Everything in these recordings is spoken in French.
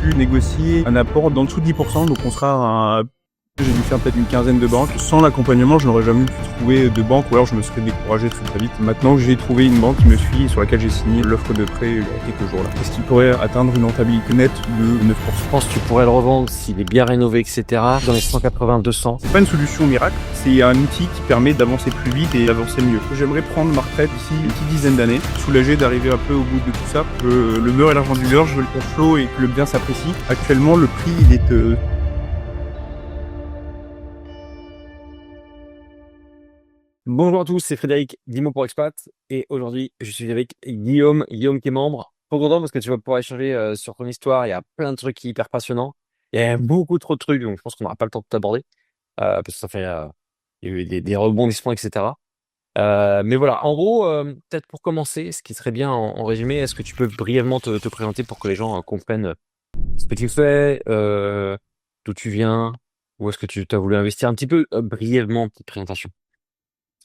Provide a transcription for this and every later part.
pu négocier un apport d'en dessous de 10%, donc on sera à j'ai dû faire peut-être une quinzaine de banques. Sans l'accompagnement, je n'aurais jamais pu trouver de banque ou alors je me serais découragé très vite. Maintenant que j'ai trouvé une banque qui me suit et sur laquelle j'ai signé l'offre de prêt il y a quelques jours là. Est-ce qu'il pourrait atteindre une rentabilité nette de 9%? Je pense que tu pourrais le revendre s'il est bien rénové, etc. dans les 180-200. C'est pas une solution miracle, c'est un outil qui permet d'avancer plus vite et d'avancer mieux. J'aimerais prendre ma retraite d'ici une petite dizaine d'années, soulagé d'arriver un peu au bout de tout ça. Le beurre et l'argent du beurre, je veux le cash flow et que le bien s'apprécie. Actuellement, le prix, il est Bonjour à tous, c'est Frédéric d'Imo pour Expat et aujourd'hui je suis avec Guillaume qui est membre. Trop content parce que tu vas pouvoir échanger sur ton histoire, il y a plein de trucs qui sont hyper passionnants. Il y a beaucoup trop de trucs donc je pense qu'on n'aura pas le temps de t'aborder parce que il y a eu des rebondissements, etc. Mais voilà, en gros, peut-être pour commencer, ce qui serait bien en résumé, est-ce que tu peux brièvement te présenter pour que les gens comprennent ce que tu fais, d'où tu viens, où est-ce que tu as voulu investir un petit peu brièvement, petite présentation.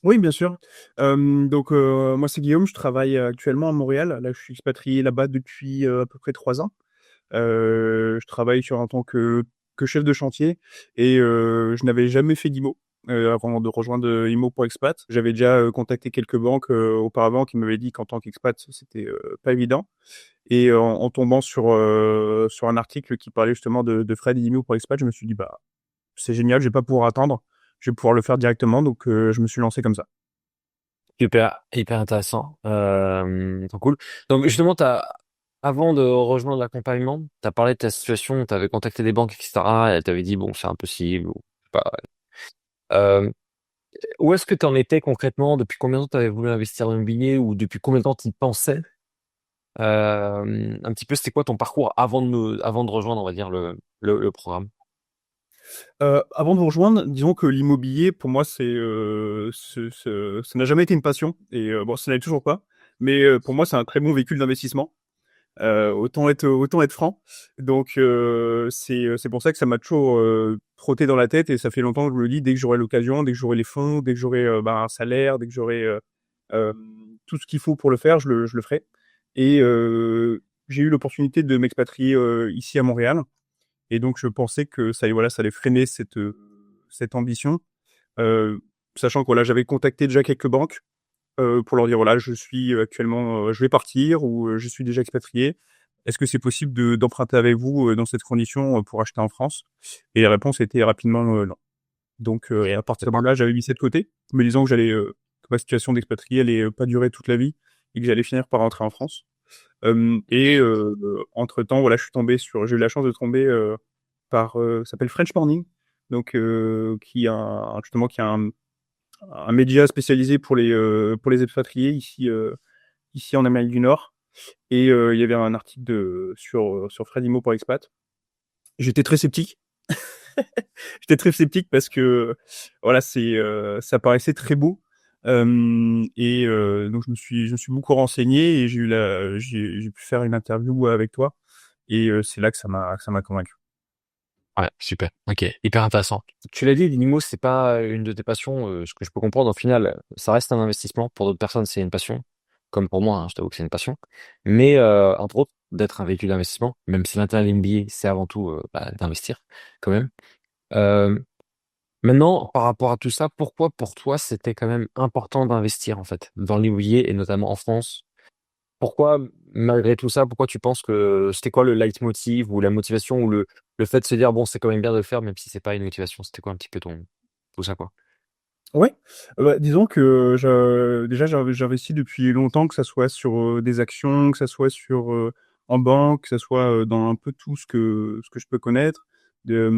Oui, bien sûr. Moi, c'est Guillaume, je travaille actuellement à Montréal. Là, je suis expatrié là-bas depuis à peu près 3 ans. Je travaille en tant que chef de chantier et je n'avais jamais fait d'IMO avant de rejoindre IMO pour expat. J'avais déjà contacté quelques banques auparavant qui m'avaient dit qu'en tant qu'expat, c'était pas évident. Et en tombant sur un article qui parlait justement de frais d'IMO pour expat, je me suis dit, bah, c'est génial, je vais pas pouvoir attendre, je vais pouvoir le faire directement. Donc, je me suis lancé comme ça. Super, hyper intéressant. Trop cool. Donc justement, avant de rejoindre l'accompagnement, tu as parlé de ta situation, tu avais contacté des banques, etc. Et tu avais dit, bon, c'est impossible. Ou, je sais pas. Euh, Où est-ce que tu en étais concrètement? Depuis combien de temps tu avais voulu investir dans l'immobilier ou depuis combien de temps tu y pensais? Un petit peu, c'était quoi ton parcours avant de rejoindre, on va dire, le programme? Avant de vous rejoindre, disons que l'immobilier pour moi ça n'a jamais été une passion et bon, ça n'est toujours pas, mais pour moi, c'est un très bon véhicule d'investissement. Autant être franc. Donc c'est pour ça que ça m'a toujours trotté dans la tête et ça fait longtemps que je me le dis, dès que j'aurai l'occasion, dès que j'aurai les fonds, dès que j'aurai un salaire, dès que j'aurai tout ce qu'il faut pour le faire, je le ferai. Et j'ai eu l'opportunité de m'expatrier ici à Montréal et donc je pensais que ça allait freiner cette ambition. Sachant que voilà, j'avais contacté déjà quelques banques pour leur dire voilà, je suis actuellement, je vais partir ou je suis déjà expatrié. Est-ce que c'est possible d'emprunter avec vous dans cette condition pour acheter en France? Et la réponse était rapidement non. Donc et à partir de là, j'avais mis ça de côté, me disant que ma situation d'expatrié allait pas durer toute la vie et que j'allais finir par rentrer en France. Entre-temps, voilà, j'ai eu la chance de tomber ça s'appelle French Morning, donc qui a un média spécialisé pour les expatriés ici en Amérique du Nord. Et il y avait un article sur Fred Imo pour expat. J'étais très sceptique. J'étais très sceptique parce que voilà, ça paraissait très beau. Donc je me suis beaucoup renseigné et j'ai pu faire une interview avec toi. Et c'est là que ça m'a convaincu. Ouais, super. Ok, hyper intéressant. Tu l'as dit, l'IMO, c'est pas une de tes passions. Ce que je peux comprendre, au final, ça reste un investissement. Pour d'autres personnes, c'est une passion. Comme pour moi, hein, je t'avoue que c'est une passion. Mais entre autres, d'être un véhicule d'investissement, même si l'intérêt de l'MBA, c'est avant tout d'investir, quand même. Euh, Maintenant, par rapport à tout ça, pourquoi pour toi, c'était quand même important d'investir, en fait, dans l'immobilier et notamment en France? Pourquoi, malgré tout ça, pourquoi tu penses que c'était quoi le leitmotiv ou la motivation ou le fait de se dire, bon, c'est quand même bien de le faire, même si c'est pas une motivation, c'était quoi un petit peu tout ça, quoi? Ouais, bah, disons que déjà j'investis depuis longtemps, que ça soit sur des actions, que ça soit en banque, que ça soit dans un peu tout ce que je peux connaître. J'ai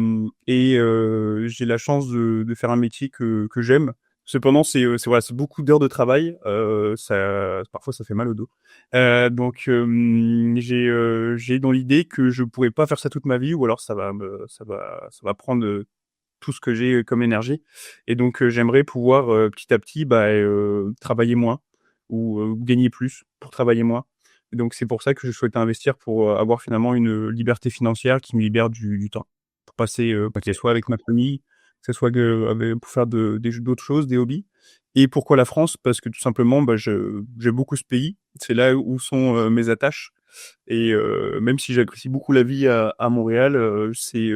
la chance de faire un métier que j'aime. Cependant, voilà, c'est beaucoup d'heures de travail. Parfois, ça fait mal au dos. J'ai dans l'idée que je pourrais pas faire ça toute ma vie, ou alors ça va prendre tout ce que j'ai comme énergie. Et donc, j'aimerais pouvoir petit à petit travailler moins ou gagner plus pour travailler moins. Et donc c'est pour ça que je souhaite investir pour avoir finalement une liberté financière qui me libère du temps. Pour passer, que ce Ok. soit avec ma famille, que ce soit pour faire d'autres choses, des hobbies. Et pourquoi la France? Parce que tout simplement, j'aime beaucoup ce pays. C'est là où sont mes attaches. Et même si j'apprécie beaucoup la vie à Montréal, c'est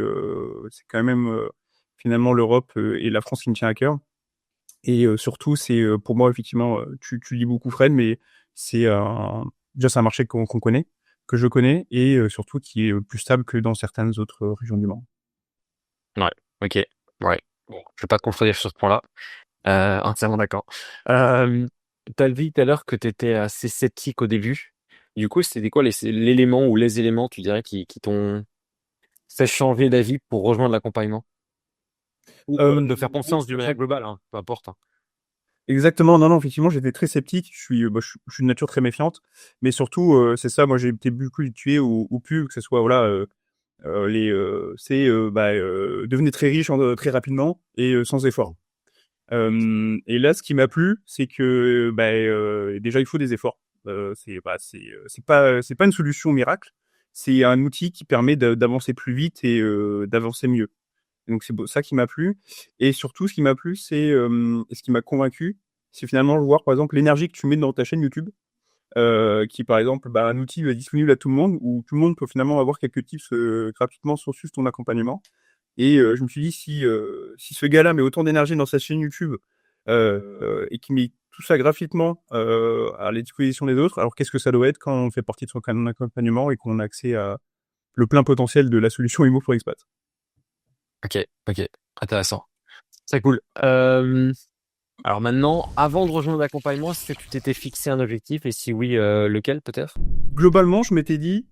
quand même finalement l'Europe et la France qui me tient à cœur. Et surtout, c'est pour moi effectivement, tu dis beaucoup Fred, mais c'est un déjà c'est un marché qu'on connaît, que je connais et surtout qui est plus stable que dans certaines autres régions du monde. Ouais, ok, ouais. Bon, je vais pas te contredire sur ce point-là. Entièrement d'accord. Euh, T'as dit tout à l'heure que tu étais assez sceptique au début. Du coup, c'était quoi l'élément ou les éléments, tu dirais, qui t'ont fait changer d'avis pour rejoindre l'accompagnement? Ou même de faire confiance d'une manière globale, hein, peu importe, hein. Exactement, non, non, effectivement, j'étais très sceptique. Je suis de nature très méfiante, mais surtout, c'est ça. Moi, j'ai été beaucoup habitué aux pubs, que ce soit voilà, devenez très riche très rapidement et sans effort. Et là, ce qui m'a plu, c'est que déjà il faut des efforts. C'est pas une solution miracle. C'est un outil qui permet d'avancer plus vite et d'avancer mieux. Donc ça qui m'a plu. Et surtout, ce qui m'a plu, ce qui m'a convaincu, c'est finalement de voir par exemple l'énergie que tu mets dans ta chaîne YouTube, qui par exemple, un outil disponible à tout le monde, où tout le monde peut finalement avoir quelques tips gratuitement sur juste ton accompagnement. Et je me suis dit, si ce gars-là met autant d'énergie dans sa chaîne YouTube et qu'il met tout ça gratuitement à la disposition des autres, alors qu'est-ce que ça doit être quand on fait partie de son canon d'accompagnement et qu'on a accès à le plein potentiel de la solution Imo pour Expat. Ok, ok, intéressant. C'est cool. Alors maintenant, avant de rejoindre l'accompagnement, est-ce que tu t'étais fixé un objectif et si oui, lequel peut-être? Globalement, je m'étais dit,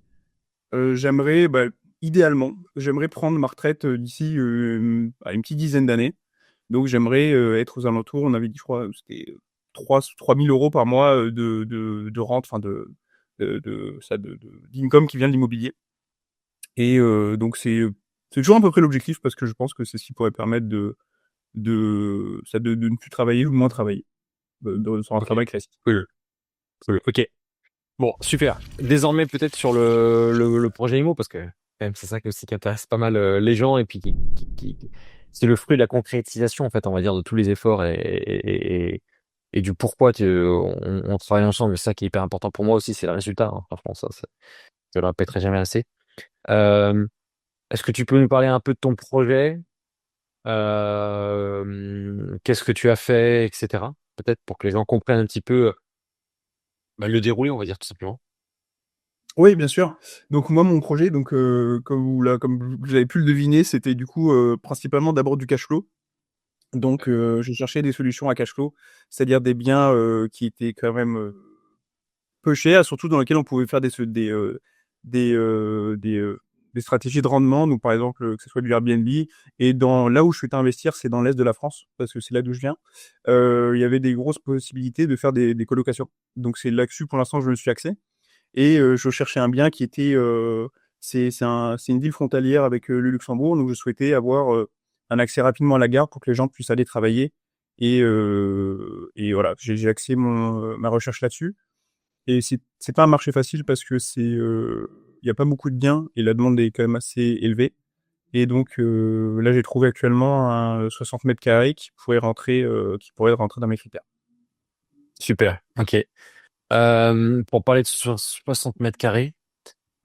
idéalement, j'aimerais prendre ma retraite d'ici à une petite dizaine d'années. Donc j'aimerais être aux alentours, on avait dit, je crois, c'était 3 000 euros par mois de rente, enfin d'income qui vient de l'immobilier. Et donc c'est toujours à peu près l'objectif parce que je pense que c'est ce qui pourrait permettre de ne plus travailler ou de moins travailler sur un Ok, travail classique. cool, cool. Ok. Bon, super. Désormais, peut-être sur le projet IMO, parce que quand même, c'est ça aussi qui intéresse pas mal les gens, et puis c'est le fruit de la concrétisation, en fait, on va dire, de tous les efforts et du pourquoi on travaille ensemble. C'est ça qui est hyper important pour moi aussi, c'est le résultat, hein. Franchement, je le répéterai jamais assez. Euh, Est-ce que tu peux nous parler un peu de ton projet? Qu'est-ce que tu as fait, etc. Peut-être pour que les gens comprennent un petit peu le déroulé, on va dire, tout simplement. Oui, bien sûr. Donc moi, mon projet, donc comme vous avez pu le deviner, c'était du coup principalement d'abord du cash flow. Donc je cherchais des solutions à cash flow, c'est-à-dire des biens qui étaient quand même peu cher, surtout dans lequel on pouvait faire des, euh, des, euh, des stratégies de rendement. Donc, par exemple, que ce soit du Airbnb. Et là où je souhaitais investir, c'est dans l'Est de la France, parce que c'est là d'où je viens. Il y avait des grosses possibilités de faire des colocations. Donc, c'est là-dessus, pour l'instant, je me suis axé. Et je cherchais un bien qui était... c'est une ville frontalière avec le Luxembourg, donc je souhaitais avoir un accès rapidement à la gare pour que les gens puissent aller travailler. Et voilà, j'ai axé ma recherche là-dessus. Et c'est pas un marché facile parce que il y a pas beaucoup de biens et la demande est quand même assez élevée. Et donc là, j'ai trouvé actuellement un 60 mètres carrés qui pourrait rentrer dans mes critères. Super, ok. Pour parler de 60 mètres carrés,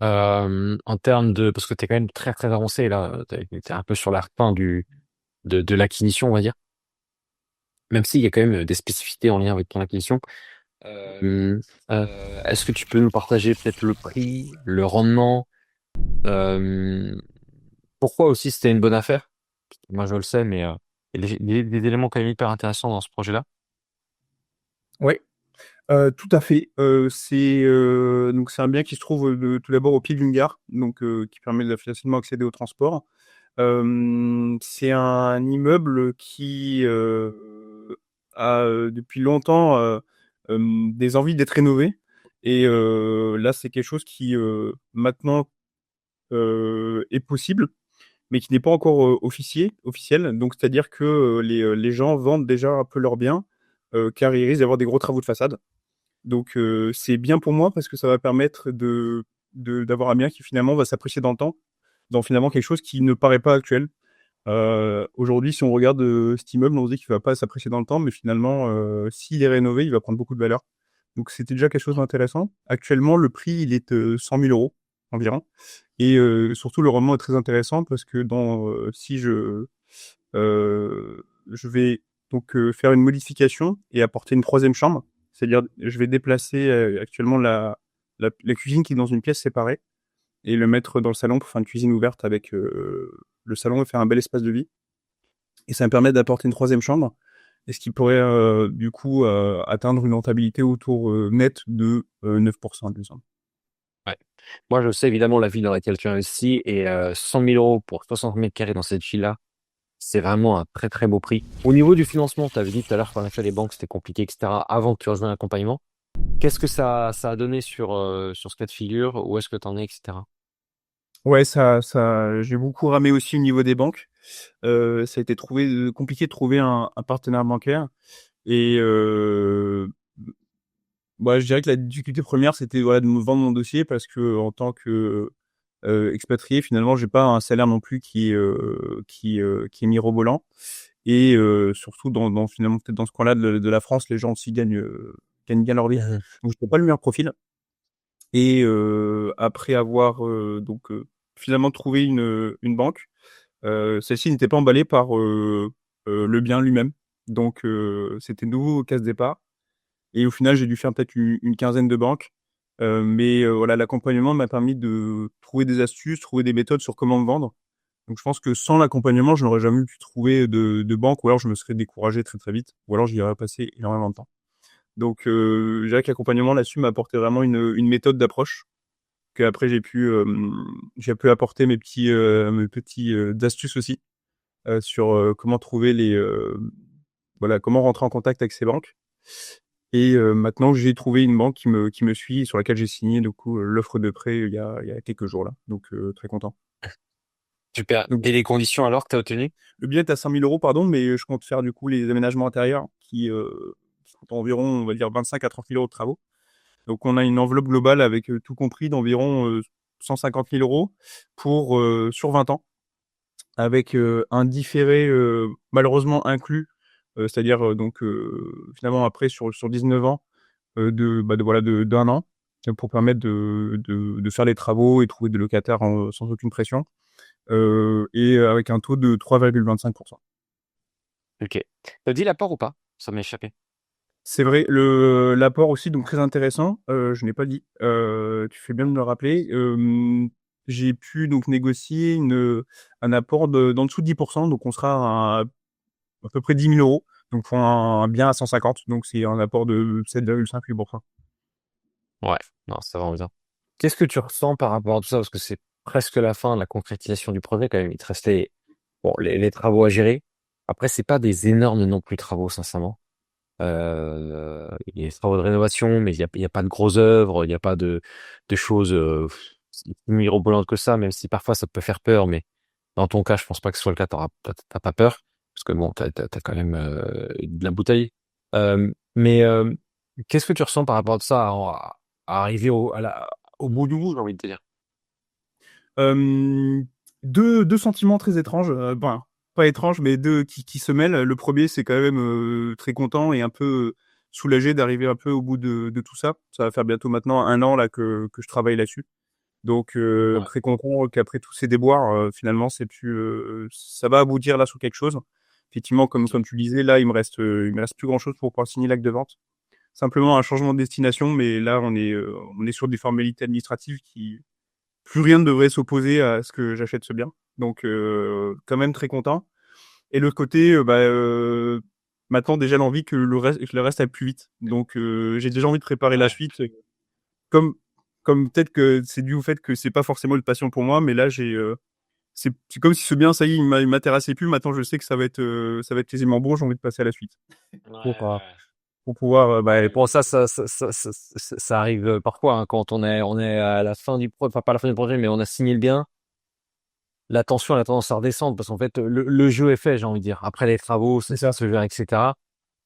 en termes de, parce que t'es quand même très très avancé là, t'es un peu sur la fin de l'acquisition, on va dire, même s'il y a quand même des spécificités en lien avec ton acquisition. Euh, Est-ce que tu peux nous partager peut-être le prix, le rendement, euh, pourquoi aussi c'était une bonne affaire? Moi je le sais, mais il y a des éléments quand même hyper intéressants dans ce projet-là. Ouais, tout à fait. Donc c'est un bien qui se trouve tout d'abord au pied d'une gare, donc qui permet de facilement accéder au transport. C'est un immeuble qui a depuis longtemps des envies d'être rénové. Et là, c'est quelque chose qui maintenant est possible, mais qui n'est pas encore officiel. Donc, c'est-à-dire que les gens vendent déjà un peu leurs biens, car ils risquent d'avoir des gros travaux de façade. Donc, c'est bien pour moi parce que ça va permettre d'avoir un bien qui finalement va s'apprécier dans le temps, dans finalement quelque chose qui ne paraît pas actuel. Aujourd'hui, si on regarde cet immeuble, on se dit qu'il va pas s'apprécier dans le temps, mais finalement, s'il est rénové, il va prendre beaucoup de valeur. Donc c'était déjà quelque chose d'intéressant. Actuellement, le prix, il est 100 000 euros environ. Et surtout, le rendement est très intéressant parce que si je vais donc faire une modification et apporter une troisième chambre, c'est-à-dire je vais déplacer actuellement la cuisine qui est dans une pièce séparée et le mettre dans le salon pour faire une cuisine ouverte avec le salon et faire un bel espace de vie. Et ça me permet d'apporter une troisième chambre, et ce qui pourrait du coup atteindre une rentabilité autour nette de 9%, disons. Ouais. Moi, je sais évidemment la ville dans laquelle tu investis et 100 000 euros pour 60 mètres carrés dans cette ville-là, c'est vraiment un très très beau prix. Au niveau du financement, tu avais dit tout à l'heure qu'en effet les banques c'était compliqué, etc. avant que tu rejoignes l'accompagnement. Qu'est-ce que ça a donné sur ce cas de figure? Où est-ce que tu en es, etc. Ouais, j'ai beaucoup ramé aussi au niveau des banques. Ça a été compliqué de trouver un partenaire bancaire. Et je dirais que la difficulté première, c'était voilà, de me vendre mon dossier parce que en tant que expatrié, finalement, j'ai pas un salaire non plus qui est mirobolant. Et surtout finalement peut-être dans ce coin-là de la France, les gens aussi gagnent bien leur vie. Mhm. Donc je n'ai pas le meilleur profil. Et après avoir finalement trouvé une banque, celle-ci n'était pas emballée par le bien lui-même. Donc c'était nouveau au casse départ. Et au final, j'ai dû faire peut-être une quinzaine de banques. Mais voilà, l'accompagnement m'a permis de trouver des astuces, trouver des méthodes sur comment me vendre. Donc je pense que sans l'accompagnement, je n'aurais jamais pu trouver de banque, ou alors je me serais découragé très très vite, ou alors j'y aurais passé énormément de temps. Donc je dirais que l'accompagnement là-dessus m'a apporté vraiment une méthode d'approche que après j'ai pu apporter mes petits astuces aussi sur comment trouver comment rentrer en contact avec ces banques. Et maintenant j'ai trouvé une banque qui me suit, sur laquelle j'ai signé du coup l'offre de prêt il y a quelques jours là. Donc très content. Super. Donc Et les conditions alors que tu as obtenues? le billet est à 5 000 euros, pardon, mais je compte faire du coup les aménagements intérieurs qui coûtent environ, on va dire, 25 à 30 000 euros de travaux. Donc on a une enveloppe globale avec tout compris d'environ 150 000 euros sur 20 ans, avec un différé malheureusement inclus, c'est-à-dire finalement après sur 19 ans d'un an, pour permettre de faire les travaux et trouver des locataires sans aucune pression, et avec un taux de 3,25%. Ok. T'as dit l'apport ou pas? Ça m'a échappé. C'est vrai, l'apport aussi, donc très intéressant. Je n'ai pas dit. Tu fais bien de me le rappeler. J'ai pu donc négocier un apport d'en dessous de 10%, donc on sera à peu près 10 000 euros. Donc pour un bien à 150, donc c'est un apport de 7,5-8%. Ouais. Non, ça va vraiment bien. Qu'est-ce que tu ressens par rapport à tout ça? Parce que c'est presque la fin de la concrétisation du projet quand même. Il te reste les travaux à gérer. Après, c'est pas des énormes non plus travaux, sincèrement. Il y a des travaux de rénovation, mais il y a pas de grosses œuvres, il n'y a pas de choses mirobolantes que ça, même si parfois ça peut faire peur, mais dans ton cas, je pense pas que ce soit le cas, t'as pas peur, parce que bon, t'as quand même de la bouteille. Mais qu'est-ce que tu ressens par rapport à ça, à arriver au bout du bout, j'ai envie de te dire? Euh, deux sentiments très étranges, pas étranges, mais deux qui se mêlent. Le premier, c'est quand même très content et un peu soulagé d'arriver un peu au bout de tout ça. Ça va faire bientôt maintenant un an là que je travaille là-dessus. Donc Ouais. très content qu'après tous ces déboires, finalement, ça va aboutir là sur quelque chose. Effectivement, comme tu le disais, là, il me reste plus grand-chose pour pouvoir signer l'acte de vente. Simplement un changement de destination, mais là, on est sur des formalités administratives qui plus rien ne devrait s'opposer à ce que j'achète ce bien. Donc quand même très content. Et l'autre côté, maintenant déjà l'envie que le reste aille plus vite. Donc j'ai déjà envie de préparer la Ouais. suite. Comme comme peut-être que c'est dû au fait que c'est pas forcément une passion pour moi, mais là c'est comme si ce bien, ça y est, il m'intéressait plus. Maintenant, je sais que ça va être quasiment bon. J'ai envie de passer à la suite Ouais, pour euh, ouais. pour pouvoir Et pour ça arrive parfois hein, quand on est à la fin du projet, enfin pas à la fin du projet, mais on a signé le bien. La tension elle a tendance à redescendre parce qu'en fait le jeu est fait, j'ai envie de dire. Après les travaux, c'est ça ça. se gère, etc.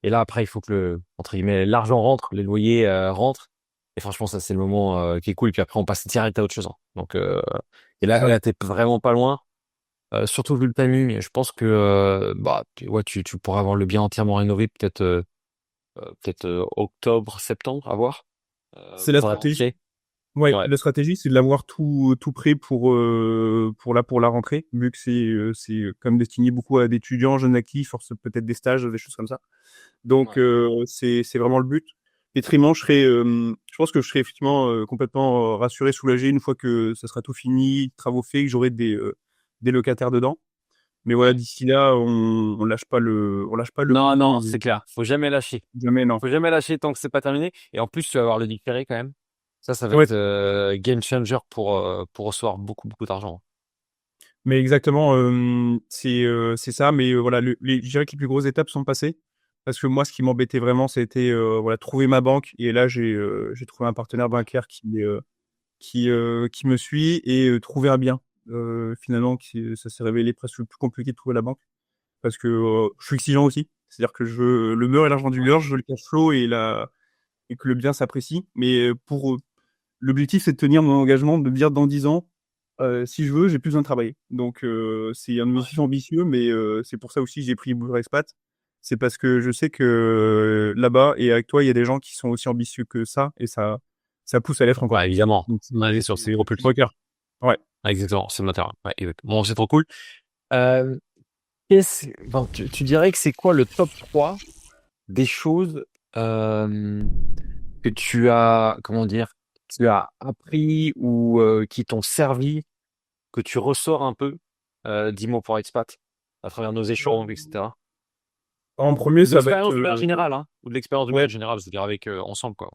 Et là après il faut que entre guillemets l'argent rentre, les loyers rentrent. Et franchement ça c'est le moment qui est cool. Et puis après on passe direct à autre chose. Hein. Donc et C'est ça. là t'es vraiment pas loin. Surtout vu le timing, je pense que ouais tu pourras avoir le bien entièrement rénové peut-être peut-être octobre, septembre, à voir. C'est la Pour la stratégie. rentrée. Ouais, Ouais, la stratégie, c'est de l'avoir tout prêt pour la rentrée, vu que c'est comme destiné beaucoup à d'étudiants, jeunes actifs, force peut-être des stages, des choses comme ça. Donc ouais, c'est vraiment le but. Pétrimant, je pense que je serai effectivement complètement rassuré, soulagé une fois que ça sera tout fini, travaux faits, que j'aurai des locataires dedans. Mais voilà, ouais. d'ici là, on lâche pas le Non, coup. non, c'est clair. Faut jamais lâcher. Jamais non. Faut jamais lâcher tant que c'est pas terminé. Et en plus, tu vas avoir le différé quand même. Ça va Ouais, être game changer pour recevoir beaucoup, beaucoup d'argent. mais exactement, c'est ça. Mais voilà, je dirais que les plus grosses étapes sont passées. Parce que moi, ce qui m'embêtait vraiment, c'était voilà, trouver ma banque. Et là, j'ai trouvé un partenaire bancaire qui me suit et trouver un bien. Finalement, ça s'est révélé presque le plus compliqué de trouver la banque. Parce que je suis exigeant aussi. C'est-à-dire que je veux le beurre et l'argent du beurre, je veux le cash flow et que le bien s'apprécie. Mais l'objectif, c'est de tenir mon engagement, de me dire dans 10 ans, si je veux, j'ai plus besoin de travailler. Donc, c'est un objectif ambitieux, mais c'est pour ça aussi que j'ai pris Bouger Expat. C'est parce que je sais que là-bas et avec toi, il y a des gens qui sont aussi ambitieux que ça, et ça pousse à l'être encore Ouais, plus. évidemment. Donc, On est sur c'est ces gros c'est plus. trop cœur. Ouais. Exactement, c'est le matériel. Ouais, exact. Bon, c'est trop cool. Euh, enfin, tu dirais que c'est quoi le top 3 des choses euh, que tu as, comment dire, tu as appris ou qui t'ont servi, que tu ressors un peu d'Imo pour Expat à travers nos échanges, etc. En premier, Ou ça va être, d'expérience de manière générale, hein, ou de l'expérience de ouais, manière générale, je veux dire avec ensemble, quoi.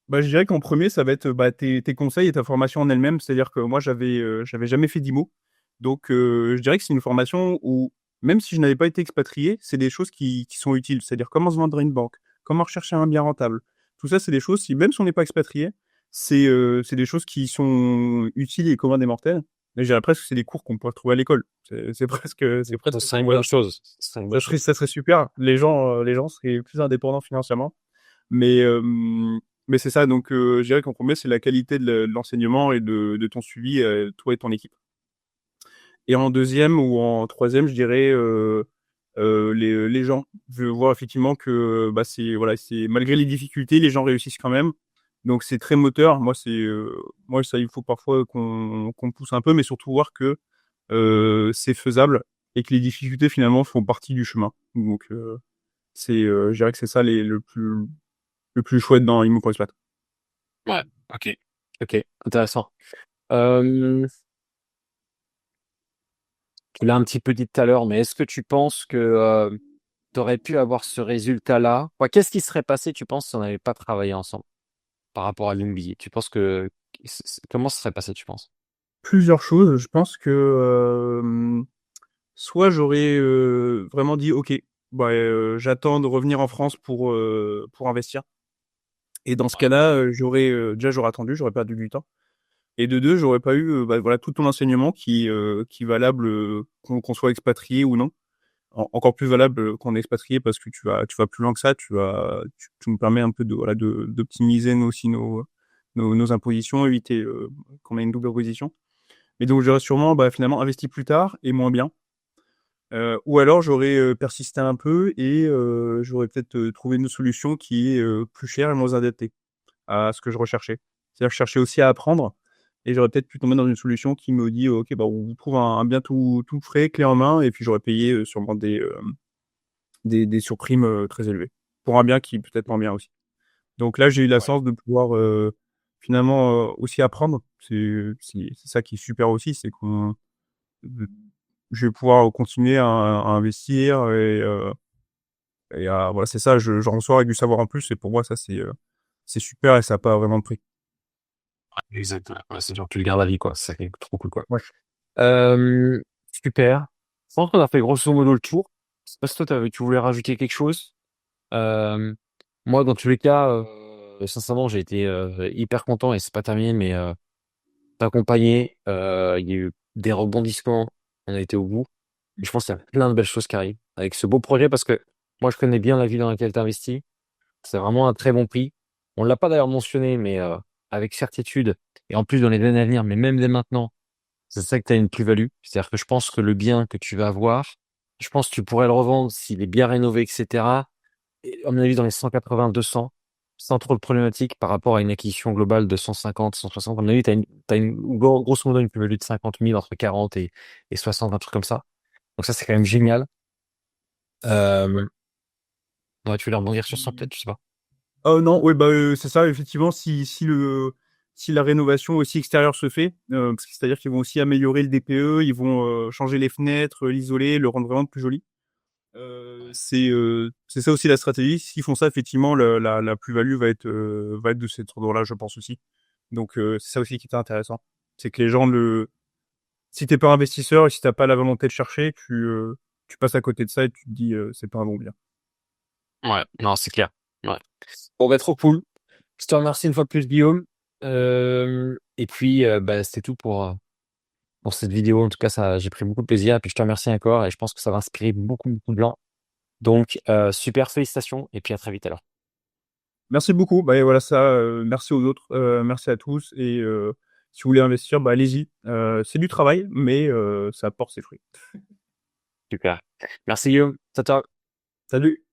bah, je dirais qu'en premier, ça va être bah, tes conseils et ta formation en elle-même. C'est-à-dire que moi, j'avais jamais fait d'IMO. Donc, je dirais que c'est une formation où, même si je n'avais pas été expatrié, c'est des choses qui sont utiles. C'est-à-dire comment se vendre à une banque, comment rechercher un bien rentable. Tout ça, c'est des choses, si, même si on n'est pas expatrié, c'est des choses qui sont utiles et communes des mortels. Mais je dirais presque que c'est des cours qu'on pourrait trouver à l'école. C'est Ça presque, serait une bonne voilà. chose. Ça serait une bonne chose. Ça serait super. Les gens seraient plus indépendants financièrement. Mais, euh, mais c'est ça, donc je dirais qu'en premier, c'est la qualité de l'enseignement et de ton suivi, toi et ton équipe. Et en deuxième ou en troisième, je dirais les gens. Je vois effectivement que bah, voilà, c'est malgré les difficultés, les gens réussissent quand même. Donc c'est très moteur. Moi ça, il faut parfois qu'on pousse un peu, mais surtout voir que c'est faisable et que les difficultés finalement font partie du chemin. Donc je dirais que c'est ça le plus chouette dans Imo pour Expat. Ouais, ok. Ok, intéressant. Euh, Tu l'as un petit peu dit tout à l'heure, mais est-ce que tu penses que tu aurais pu avoir ce résultat-là? Ouais, qu'est-ce qui serait passé, tu penses, si on n'avait pas travaillé ensemble par rapport à l'NBA? Tu penses que comment ce serait passé, tu penses? Plusieurs choses. Je pense que soit j'aurais vraiment dit OK, bah, j'attends de revenir en France pour investir. Et dans ce Ouais, cas-là, déjà j'aurais attendu, j'aurais perdu du temps. Et de deux, j'aurais pas eu bah, voilà tout ton enseignement qui est valable qu'on soit expatrié ou non. Encore plus valable qu'on est expatrié parce que tu vas plus loin que ça. Tu nous permets un peu de voilà d'optimiser nous aussi nos impositions, éviter qu'on ait une double imposition. Mais donc j'aurais sûrement bah, finalement investi plus tard et moins bien. Ou alors j'aurais persisté un peu et j'aurais peut-être trouvé une solution qui est plus chère et moins adaptée à ce que je recherchais. C'est-à-dire que je cherchais aussi à apprendre et j'aurais peut-être pu tomber dans une solution qui me dit ok bah on vous trouve un bien tout frais, clé en main et puis j'aurais payé sûrement des surprimes très élevées pour un bien qui peut-être moins bien aussi. Donc là j'ai eu la ouais, chance de pouvoir finalement aussi apprendre. C'est ça qui est super aussi, c'est qu'on je vais pouvoir continuer à investir voilà, c'est ça, j'en ressors avec du savoir en plus et pour moi ça c'est super et ça n'a pas vraiment de prix. exactement. Ouais, c'est genre, tu le gardes à vie, quoi. C'est trop cool, quoi. Ouais. Euh, Super. Je pense qu'on a fait grosso modo le tour. Je sais pas si toi, tu voulais rajouter quelque chose. Euh, Moi, dans tous les cas, sincèrement, j'ai été hyper content et c'est pas terminé, mais t'accompagner. Il y a eu des rebondissements. On a été au bout. Et je pense qu'il y a plein de belles choses qui arrivent avec ce beau projet parce que moi, je connais bien la ville dans laquelle tu investis. C'est vraiment un très bon prix. On l'a pas d'ailleurs mentionné, mais avec certitude, et en plus dans les années à venir, mais même dès maintenant, c'est ça que tu as une plus-value. C'est-à-dire que je pense que le bien que tu vas avoir, je pense que tu pourrais le revendre s'il est bien rénové, etc. à mon avis, dans les 180, 200, sans trop de problématiques par rapport à une acquisition globale de 150, 160. À mon avis, t'as grosso modo une plus-value de 50 000 entre 40 et 60, un truc comme ça. Donc ça, c'est quand même génial. Euh, ouais, tu voulais rebondir sur ça, peut-être, je sais pas. Oh non, ouais, bah c'est ça, effectivement, si la rénovation aussi extérieure se fait, c'est-à-dire qu'ils vont aussi améliorer le DPE, ils vont changer les fenêtres, l'isoler, le rendre vraiment plus joli. C'est ça aussi la stratégie. S'ils font ça, effectivement, la plus-value va être de cet ordre-là, je pense aussi. Donc c'est ça aussi qui est intéressant. C'est que les gens si t'es pas investisseur et si t'as pas la volonté de chercher, tu passes à côté de ça et tu te dis c'est pas un bon bien. Ouais, non, c'est clair. Ouais. Bon, bah, trop cool. Je te remercie une fois de plus, Guillaume. Et puis, bah, c'était tout pour cette vidéo. En tout cas, ça, j'ai pris beaucoup de plaisir. Et puis, je te remercie encore. Et je pense que ça va inspirer beaucoup, beaucoup de gens. Donc, super, félicitations. Et puis, à très vite alors. Merci beaucoup. Bah, et voilà ça. Merci aux autres. Merci à tous. Et si vous voulez investir, bah, allez-y. C'est du travail, mais ça apporte ses fruits. Super. Merci, Guillaume. Ciao, ciao. Salut.